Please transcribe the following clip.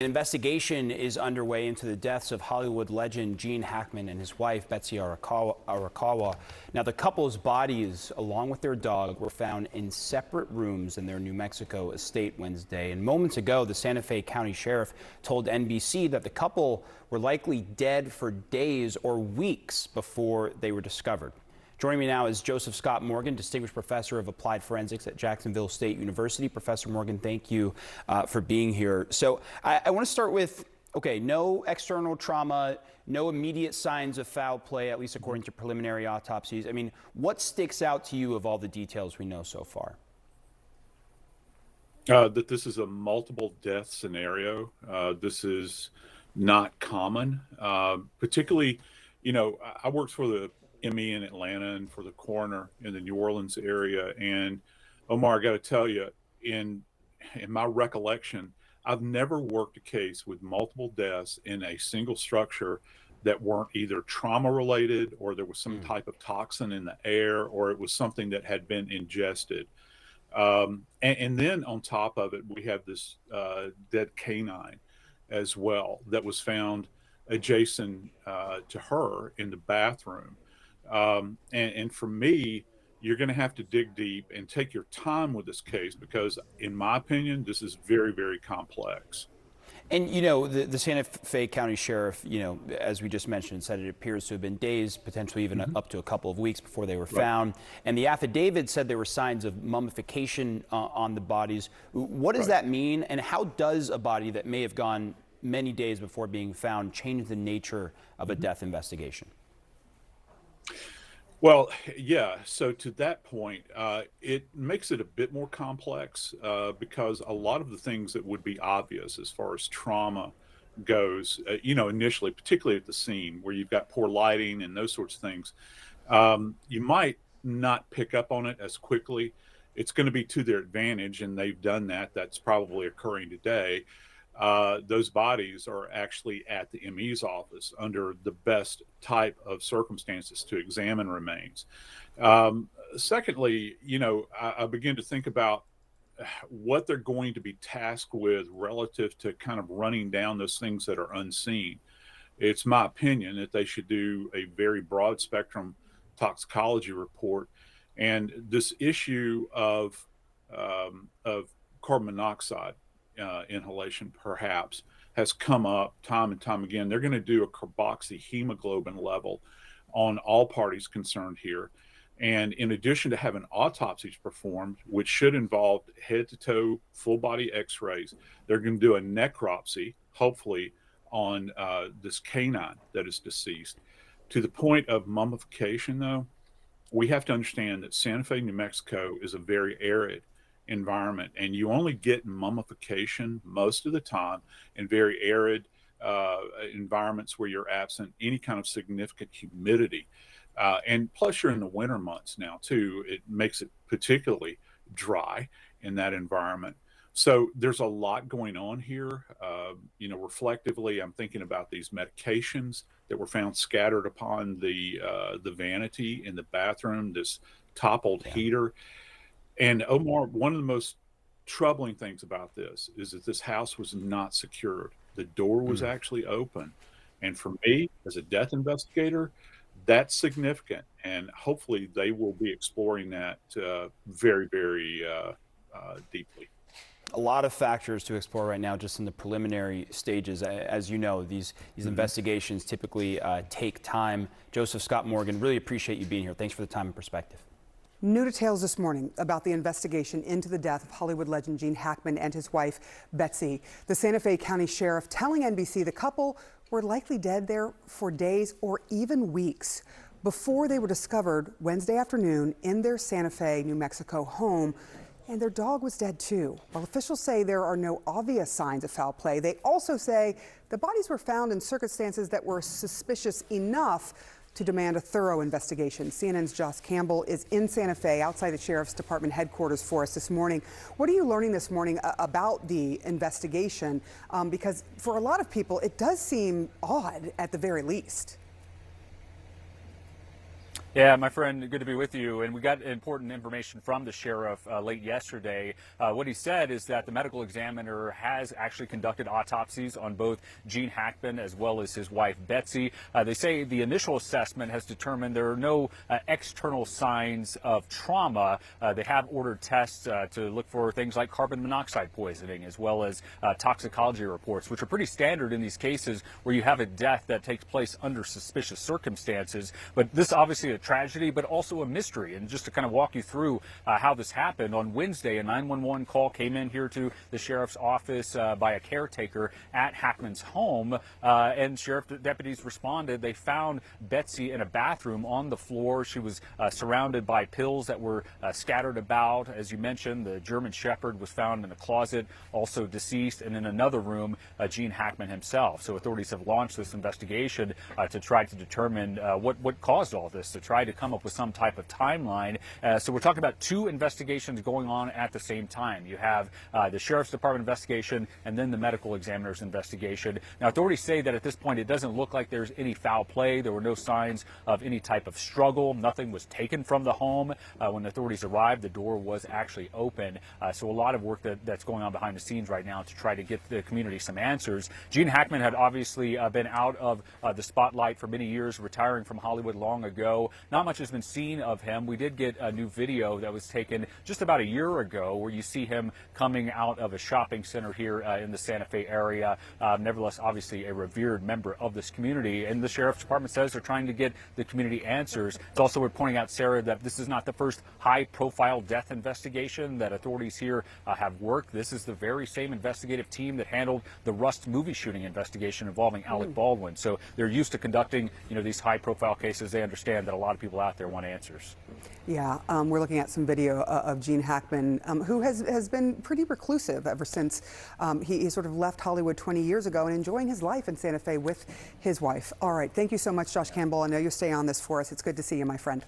An investigation is underway into the deaths of Hollywood legend Gene Hackman and his wife, Betsy Arakawa. Now, the couple's bodies, along with their dog, were found in separate rooms in their New Mexico estate Wednesday. And moments ago, the Santa Fe County Sheriff told NBC that the couple were likely dead for days or weeks before they were discovered. Joining me now is Joseph Scott Morgan, Distinguished Professor of Applied Forensics at Jacksonville State University. Professor Morgan, thank you for being here. So I want to start with, okay, no external trauma, no immediate signs of foul play, at least according to preliminary autopsies. I mean, what sticks out to you of all the details we know so far? That this is a multiple death scenario. This is not common, particularly, I worked for the ME in Atlanta and for the coroner in the New Orleans area. And Omar, I got to tell you, in my recollection, I've never worked a case with multiple deaths in a single structure that weren't either trauma related or there was some type of toxin in the air or it was something that had been ingested. And then on top of it, we have this dead canine as well that was found adjacent to her in the bathroom. And for me, you're going to have to dig deep and take your time with this case because, in my opinion, this is very, very complex. And, the Santa Fe County Sheriff, as we just mentioned, said it appears to have been days, potentially even up to a couple of weeks before they were found. And the affidavit said there were signs of mummification on the bodies. What does that mean? And how does a body that may have gone many days before being found change the nature of a death investigation? Well, yeah. So to that point, it makes it a bit more complex because a lot of the things that would be obvious as far as trauma goes, initially, particularly at the scene where you've got poor lighting and those sorts of things, you might not pick up on it as quickly. It's going to be to their advantage, and they've done that. That's probably occurring today. Those bodies are actually at the ME's office under the best type of circumstances to examine remains. Secondly, I begin to think about what they're going to be tasked with relative to kind of running down those things that are unseen. It's my opinion that they should do a very broad spectrum toxicology report. And this issue of carbon monoxide inhalation perhaps has come up time and time again. They're going to do a carboxyhemoglobin level on all parties concerned here. And in addition to having autopsies performed, which should involve head to toe, full body x-rays, they're going to do a necropsy, hopefully on this canine that is deceased. To the point of mummification though, we have to understand that Santa Fe, New Mexico is a very arid environment, and you only get mummification most of the time in very arid environments where you're absent any kind of significant humidity. And plus you're in the winter months now too. It makes it particularly dry in that environment. So there's a lot going on here. Reflectively, I'm thinking about these medications that were found scattered upon the vanity in the bathroom, this toppled heater. And Omar, one of the most troubling things about this is that this house was not secured. The door was actually open. And for me, as a death investigator, that's significant. And hopefully they will be exploring that very, very deeply. A lot of factors to explore right now, just in the preliminary stages. As you know, these investigations typically take time. Joseph Scott Morgan, really appreciate you being here. Thanks for the time and perspective. New details this morning about the investigation into the death of Hollywood legend Gene Hackman and his wife, Betsy. The Santa Fe County Sheriff telling NBC the couple were likely dead there for days or even weeks before they were discovered Wednesday afternoon in their Santa Fe, New Mexico home. And their dog was dead too. While officials say there are no obvious signs of foul play, they also say the bodies were found in circumstances that were suspicious enough to demand a thorough investigation. CNN's Joss Campbell is in Santa Fe outside the Sheriff's Department headquarters for us this morning. What are you learning this morning about the investigation? Because for a lot of people, it does seem odd at the very least. Yeah, my friend, good to be with you. And we got important information from the sheriff late yesterday. What he said is that the medical examiner has actually conducted autopsies on both Gene Hackman as well as his wife, Betsy. They say the initial assessment has determined there are no external signs of trauma. They have ordered tests to look for things like carbon monoxide poisoning as well as toxicology reports, which are pretty standard in these cases where you have a death that takes place under suspicious circumstances. But this obviously a tragedy, but also a mystery. And just to kind of walk you through how this happened, on Wednesday, a 911 call came in here to the sheriff's office by a caretaker at Hackman's home, and sheriff deputies responded. They found Betsy in a bathroom on the floor. She was surrounded by pills that were scattered about. As you mentioned, the German Shepherd was found in a closet, also deceased, and in another room, Gene Hackman himself. So authorities have launched this investigation to try to determine what caused all this, to try to come up with some type of timeline. So we're talking about two investigations going on at the same time. You have the Sheriff's Department investigation and then the medical examiner's investigation. Now, authorities say that at this point it doesn't look like there's any foul play. There were no signs of any type of struggle. Nothing was taken from the home. When authorities arrived, the door was actually open. So a lot of work that's going on behind the scenes right now to try to get the community some answers. Gene Hackman had obviously been out of the spotlight for many years, retiring from Hollywood long ago. Not much has been seen of him. We did get a new video that was taken just about a year ago where you see him coming out of a shopping center here in the Santa Fe area. Nevertheless, obviously a revered member of this community. And the Sheriff's Department says they're trying to get the community answers. It's also worth pointing out, Sarah, that this is not the first high-profile death investigation that authorities here have worked. This is the very same investigative team that handled the Rust movie shooting investigation involving Alec Baldwin. So they're used to conducting, these high-profile cases. They understand that a lot of people out there want answers. Yeah, we're looking at some video of Gene Hackman, who has been pretty reclusive ever since he sort of left Hollywood 20 years ago and enjoying his life in Santa Fe with his wife. All right, thank you so much, Josh Campbell. I know you'll stay on this for us. It's good to see you, my friend.